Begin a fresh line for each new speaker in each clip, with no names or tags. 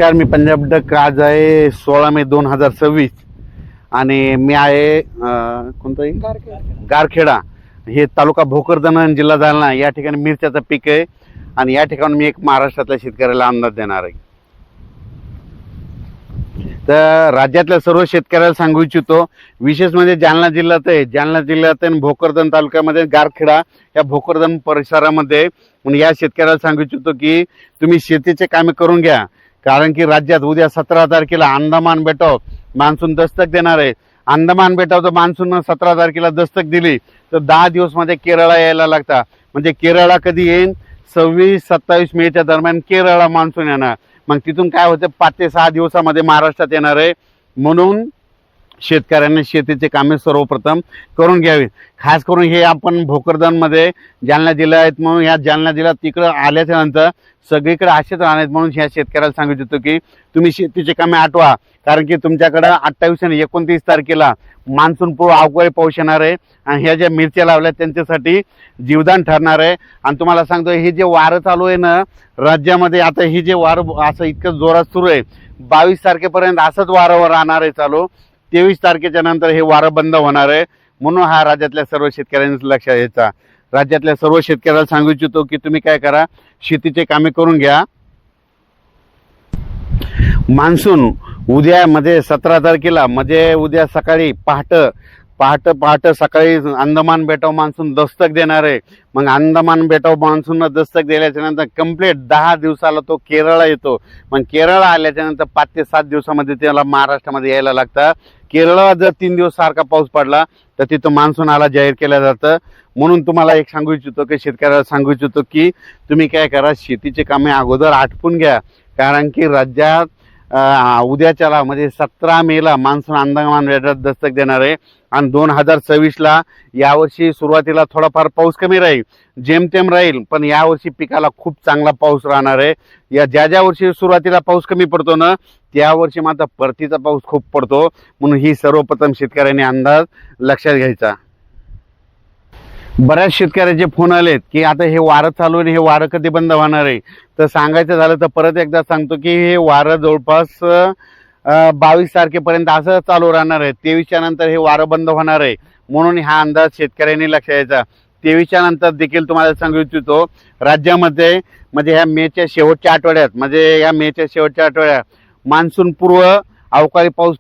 नमस्कार, मी पंजाब डक. आज आहे 16 मे 2026 आणि मी आहे कोणतं गारखेडा, हे तालुका भोकरदन आणि जिल्हा जालना. या ठिकाणी मिरच्याचं पीक आहे आणि या ठिकाणी मी एक महाराष्ट्रातल्या शेतकऱ्याला अंदाज देणार आहे. तर राज्यातल्या सर्व शेतकऱ्याला सांगू इच्छितो, विशेष म्हणजे जालना जिल्ह्यात आहे. जालना जिल्ह्यात आणि भोकरदन तालुक्यामध्ये गारखेडा या भोकरदन परिसरामध्ये या शेतकऱ्याला सांगू इच्छितो की तुम्ही शेतीचे कामे करून घ्या. कारण की राज्यात उद्या 17 तारखेला अंदमान बेटाव मान्सून दस्तक देणार आहे. अंदमान बेटावचं मान्सून 17 तारखेला दस्तक दिली तर 10 दिवसमध्ये केरळला यायला लागतात. म्हणजे केरळला कधी येईल? 26-27 मेच्या दरम्यान केरळला मान्सून येणार. मग तिथून काय होतं, 5 ते 6 दिवसामध्ये महाराष्ट्रात येणार आहे. म्हणून शेतकऱ्यांनी शेतीचे कामे सर्वप्रथम करून घ्यावी. खास करून हे आपण भोकरदनमध्ये जालना जिल्हा आहेत, म्हणून या जालना जिल्ह्यात तिकडं आल्याच्या नंतर सगळीकडे असेच राहणार आहेत. म्हणून ह्या शेतकऱ्याला सांगू इच्छितो की तुम्ही शेतीचे कामे आठवा. कारण की तुमच्याकडं 28 आणि 29 तारखेला मान्सून पूर्व अवकाळी पाऊस येणार आहे आणि ह्या ज्या मिरच्या लावल्या त्यांच्यासाठी जीवदान ठरणार आहे. आणि तुम्हाला सांगतो, हे जे वारं चालू आहे ना राज्यामध्ये, आता हे जे वारं असं इतकं जोरात सुरू आहे, 22 तारखेपर्यंत असंच वारं राहणार आहे चालू. 23 तारखेच्या नंतर हे वारं बंद होणार आहे. म्हणून हा राज्यातल्या सर्व शेतकऱ्यांनी लक्षात घ्यायचा. राज्यातल्या सर्व शेतकऱ्याला सांगू इच्छितो की तुम्ही काय करा, शेतीचे कामे करून घ्या. मान्सून उद्या म्हणजे 17 तारखेला म्हणजे उद्या सकाळी पहाटे सकाळी अंदमान बेटाव मान्सून दस्तक देणार आहे. मग अंदमान बेटाव मान्सून दस्तक दिल्याच्या नंतर कंप्लीट 10 दिवसाला तो केरळला येतो. मग केरळला आल्याच्या नंतर 5 ते 7 दिवसामध्ये त्याला महाराष्ट्रामध्ये यायला लागतं. केरळला जर 3 दिवस सारखा पाऊस पडला तर तिथं मान्सून आला जाहीर केलं जातं. म्हणून तुम्हाला एक सांगू इच्छितो की शेतकऱ्याला सांगू इच्छितो की तुम्ही काय करा, शेतीचे कामे अगोदर आटपून घ्या. कारण की राज्यात उद्याच्याला म्हणजे 17 मेला मान्सून अंदमान बेटात दस्तक देणार आहे. आणि 2026ला यावर्षी सुरुवातीला थोडाफार पाऊस कमी राहील, जेमतेम राहील, पण यावर्षी पिकाला खूप चांगला पाऊस राहणार आहे. या ज्या वर्षी सुरुवातीला पाऊस कमी पडतो ना, त्या वर्षी मात्र परतीचा पाऊस खूप पडतो. म्हणून ही सर्वप्रथम शेतकऱ्यांनी अंदाज लक्षात घ्यायचा. बऱ्याच शेतकऱ्याचे फोन आलेत की आता हे वारं चालू आहे, हे वारं कधी बंद होणार आहे. तर सांगायचं झालं तर परत एकदा सांगतो की हे वारं जवळपास 22 तारखेपर्यंत असं चालू राहणार आहे. 23च्या नंतर हे वारं बंद होणार आहे. म्हणून हा अंदाज शेतकऱ्यांनी लक्षात घ्यायचा. 23च्या नंतर देखील तुम्हाला सांगू इच्छितो, राज्यामध्ये म्हणजे ह्या मेच्या शेवटच्या आठवड्यात मान्सून पूर्व अवकाळी पाऊस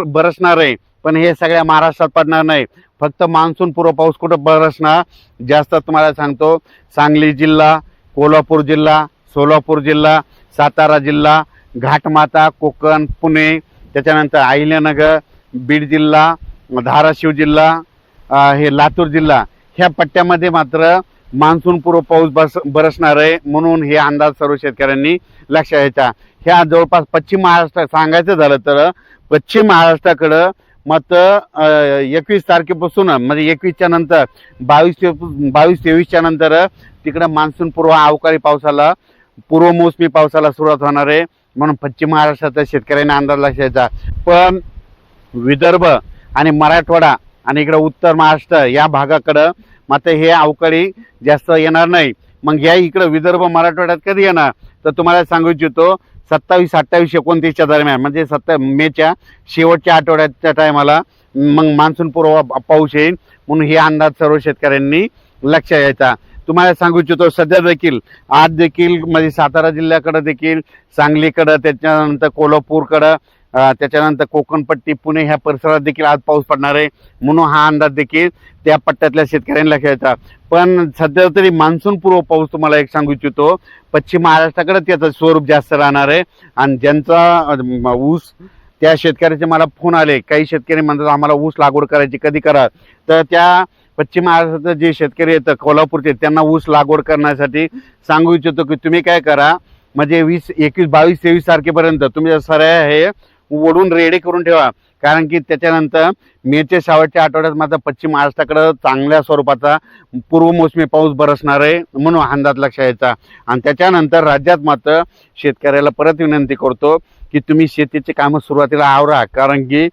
बरसणार आहे. पण हे सगळ्या महाराष्ट्रात पडणार नाही. फक्त मान्सून पूर्व पाऊस कुठं बरसणार जास्त तुम्हाला सांगतो, सांगली जिल्हा, कोल्हापूर जिल्हा, सोलापूर जिल्हा, सातारा जिल्हा, घाटमाता, कोकण, पुणे, त्याच्यानंतर अहिल्यानगर, बीड जिल्हा, धाराशिव जिल्हा, हे लातूर जिल्हा, ह्या पट्ट्यामध्ये मात्र मान्सून पूर्व पाऊस बरसणार आहे. म्हणून हे अंदाज सर्व शेतकऱ्यांनी लक्षात घ्यायचा. ह्या जवळपास पश्चिम महाराष्ट्र सांगायचं झालं तर पश्चिम महाराष्ट्राकडं मात्र 21 तारखेपासून म्हणजे 21च्या नंतर 22-23च्या नंतर तिकडं मान्सून पूर्व अवकाळी पावसाला, पूर्वमोसमी पावसाला सुरुवात होणार आहे. म्हणून पश्चिम महाराष्ट्राच्या शेतकऱ्यांनी अंदाज लक्षायचा. पण विदर्भ आणि मराठवाडा आणि इकडं उत्तर महाराष्ट्र या भागाकडं मात्र हे अवकाळी जास्त येणार नाही. मग या इकडं विदर्भ मराठवाड्यात कधी येणार तर तुम्हाला सांगू इच्छितो, 27, 28, 29च्या दरम्यान म्हणजे मेच्या शेवटच्या आठवड्याच्या टायमाला मग मान्सून पूर्व पाऊस येईल. म्हणून हे अंदाज सर्व शेतकऱ्यांनी लक्षात घ्यायचा. तुम्हाला सांगू इच्छितो, सध्या देखील आज देखील म्हणजे सातारा जिल्ह्याकडे देखील, सांगलीकडं, त्याच्यानंतर कोल्हापूरकडं, त्याच्यानंतर कोकणपट्टी, पुणे ह्या परिसरात देखील आज पाऊस पडणार आहे. म्हणून हा अंदाज देखील त्या पट्ट्यातल्या शेतकऱ्यांनी लक्षात घ्यायचा. पण सध्या तरी मान्सून पूर्व पाऊस तुम्हाला एक सांगू इच्छितो, पश्चिम महाराष्ट्राकडे त्याचं स्वरूप जास्त राहणार आहे. आणि ज्यांचा ऊस, त्या शेतकऱ्याचे मला फोन आले, काही शेतकरी म्हणतात आम्हाला ऊस लागवड करायची, कधी करा. तर त्या पश्चिम महाराष्ट्राचे जे शेतकरी येतं कोल्हापूरचे, त्यांना ऊस लागवड करण्यासाठी सांगू इच्छितो की तुम्ही काय करा, म्हणजे 20, 21, 22, 23 तारखेपर्यंत तुमच्या सऱ्या हे ओढून रेडी करून ठेवा. कारण की त्याच्यानंतर मेच्या शेवटच्या आठवड्यात मात्र पश्चिम महाराष्ट्राकडे चांगल्या स्वरूपाचा पूर्वमोसमी पाऊस बरसणार आहे. म्हणून अंदाज लक्षात घ्यायचा. आणि त्याच्यानंतर राज्यात मात्र शेतकऱ्याला परत विनंती करतो की तुम्ही शेतीचे कामं सुरुवातीला आवरा. कारण की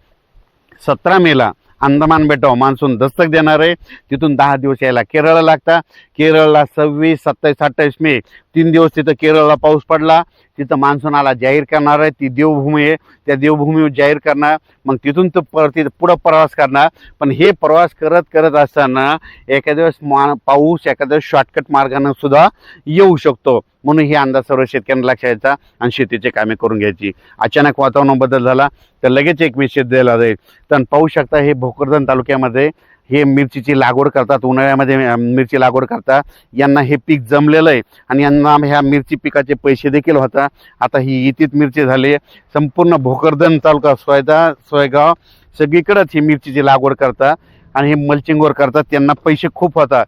17 मेला अंदमान बेटाव मान्सून दस्तक देणार आहे. तिथून 10 दिवस यायला केरळला लागता. केरळला 26, 27, 28 मे 3 दिवस तिथं केरळला पाऊस पडला, तिथं मान्सून आला जाहीर करणार आहे, ती देवभूमी आहे, त्या देवभूमीवर जाहीर करणार, मग तिथून तो पुढं प्रवास करणार. पण हे प्रवास करत असताना एखाद्या वेळेस पाऊस एखाद्या शॉर्टकट मार्गाने सुद्धा येऊ शकतो. म्हणून हे अंदाज सर्व शेतकऱ्यांना लक्षात यायचा आणि शेतीची कामे करून घ्यायची. अचानक वातावरण बदल झाला तर लगेच एक मेसेज दिला जाईल. तर पाहू शकता हे भोकरदन तालुक्यामध्ये हे मिरचीची लागवड करतात, उन्हाळ्यामध्ये मिरची लागवड करतात. यांना हे पीक जमलेलं आहे आणि यांना ह्या मिरची पिकाचे पैसे देखील होता. आता ही इतीत मिरची झाली. संपूर्ण भोकरदन तालुका सोयगाव सगळीकडेच ही मिरचीची लागवड करतात आणि हे मल्चिंगवर करतात. त्यांना पैसे खूप होतात.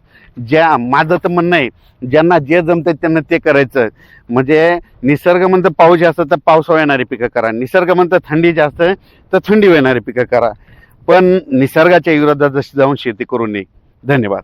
माझं तर म्हणणं आहे, ज्यांना जे जमतं त्यांना ते करायचं. म्हणजे निसर्ग म्हणतं पाऊस जास्त तर पावसावर येणारी पिकं करा, निसर्ग म्हणतं थंडी जास्त तर थंडीवर येणारी पिकं करा, पण निसर्गाच्या विरोधात जाऊन शेती करू नये. धन्यवाद.